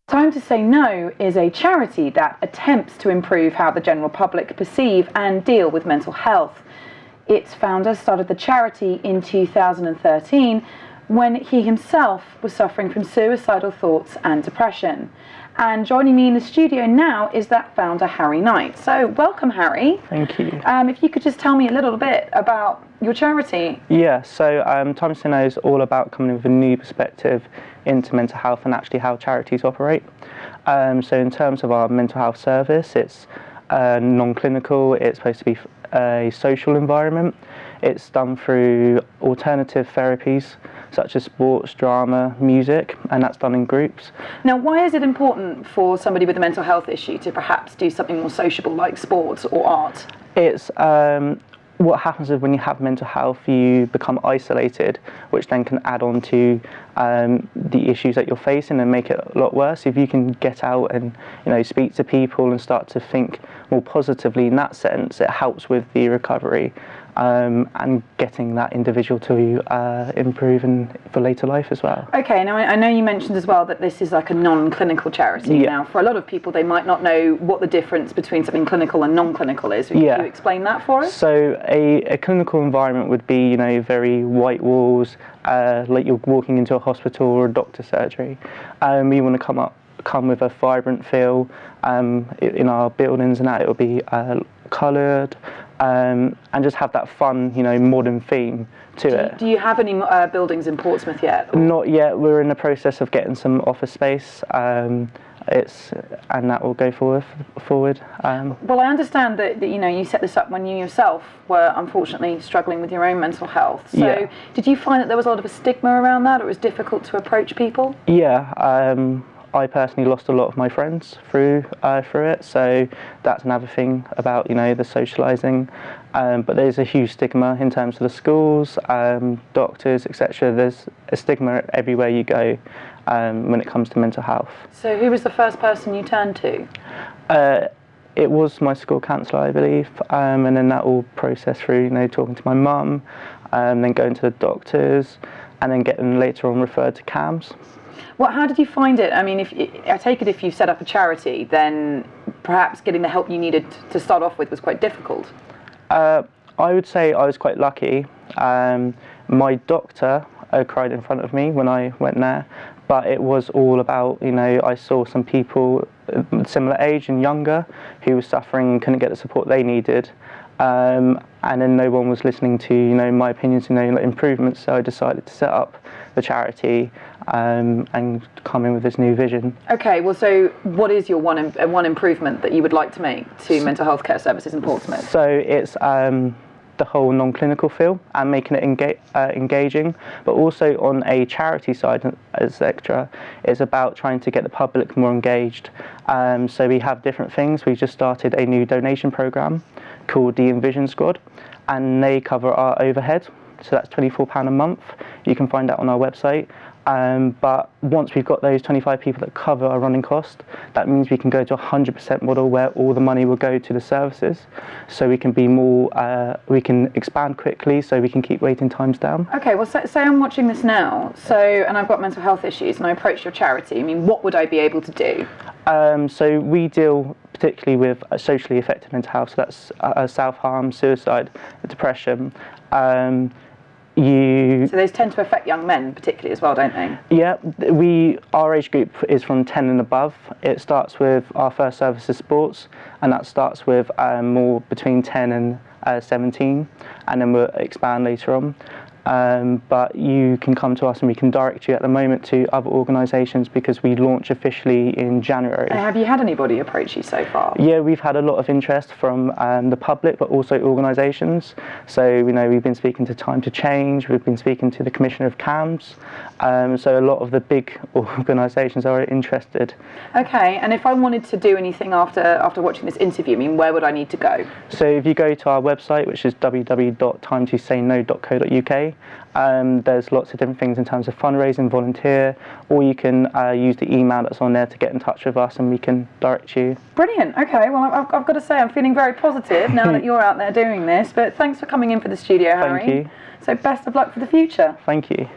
Time to Say No is a charity that attempts to improve how the general public perceive and deal with mental health. Its founder started the charity in 2013 when he himself was suffering from suicidal thoughts and depression. And joining me in the studio now is that founder, Harry Knight. So welcome, Harry. Thank you. If you could just tell me a little bit about your charity. Yeah, so Time to Say No is all about coming with a new perspective into mental health and actually how charities operate. So in terms of our mental health service, it's non-clinical, it's supposed to be a social environment. It's done through alternative therapies such as sports, drama, music, and that's done in groups. Now, why is it important for somebody with a mental health issue to perhaps do something more sociable like sports or art? It's what happens is when you have mental health, you become isolated, which then can add on to the issues that you're facing and make it a lot worse. If you can get out and speak to people and start to think more positively in that sense, it helps with the recovery and getting that individual to improve for later life as well. Okay, now I know you mentioned as well that this is like a non-clinical charity. Yeah. Now, for a lot of people, they might not know what the difference between something clinical and non-clinical is. Could you explain that for us? So a clinical environment would be, very white walls, like you're walking into a hospital or a doctor's surgery. We want to come with a vibrant feel in our buildings, and that it will be coloured. And just have that fun, modern theme to it. Do you have any buildings in Portsmouth yet? Or? Not yet. We're in the process of getting some office space. And that will go forward. Well, I understand that you set this up when you yourself were unfortunately struggling with your own mental health. So did you find that there was a lot of a stigma around that, or it was difficult to approach people? Yeah. I personally lost a lot of my friends through it, so that's another thing about the socialising. But there's a huge stigma in terms of the schools, doctors, etc. There's a stigma everywhere you go when it comes to mental health. So who was the first person you turned to? It was my school counsellor, I believe, and then that all processed through talking to my mum, then going to the doctors, and then getting later on referred to CAMHS. Well, how did you find it? I mean, I take it if you set up a charity, then perhaps getting the help you needed to start off with was quite difficult. I would say I was quite lucky. My doctor cried in front of me when I went there, but it was all about, I saw some people similar age and younger who were suffering and couldn't get the support they needed. And then no one was listening to my opinions, improvements. So I decided to set up the charity and come in with this new vision. Okay, well, so what is your one improvement that you would like to make to mental health care services in Portsmouth? So it's the whole non-clinical feel and making it engaging, but also on a charity side as extra is about trying to get the public more engaged. So we have different things. We just started a new donation program called the Envision Squad, and they cover our overhead. So that's £24 a month. You can find that on our website. But once we've got those 25 people that cover our running cost, that means we can go to a 100% model where all the money will go to the services. So we can be more, we can expand quickly, so we can keep waiting times down. Okay, well, say I'm watching this now, and I've got mental health issues, and I approach your charity. I mean, what would I be able to do? So we deal particularly with socially affected mental health, so that's self-harm, suicide, depression. So those tend to affect young men particularly as well, don't they? Yeah, our age group is from 10 and above. It starts with our first service is sports, and that starts with more between 10 and 17, and then we'll expand later on. But you can come to us and we can direct you at the moment to other organisations because we launch officially in January. And have you had anybody approach you so far? Yeah, we've had a lot of interest from the public, but also organisations. So we've been speaking to Time to Change, we've been speaking to the Commissioner of CAMHS. So a lot of the big organisations are interested. Okay, and if I wanted to do anything after watching this interview, I mean, where would I need to go? So if you go to our website, which is www.timetosayno.co.uk, there's lots of different things in terms of fundraising, volunteer, or you can use the email that's on there to get in touch with us and we can direct you. Brilliant. Okay, well, I've got to say I'm feeling very positive now that you're out there doing this, but thanks for coming in for the studio, Harry. Thank you. So best of luck for the future. Thank you.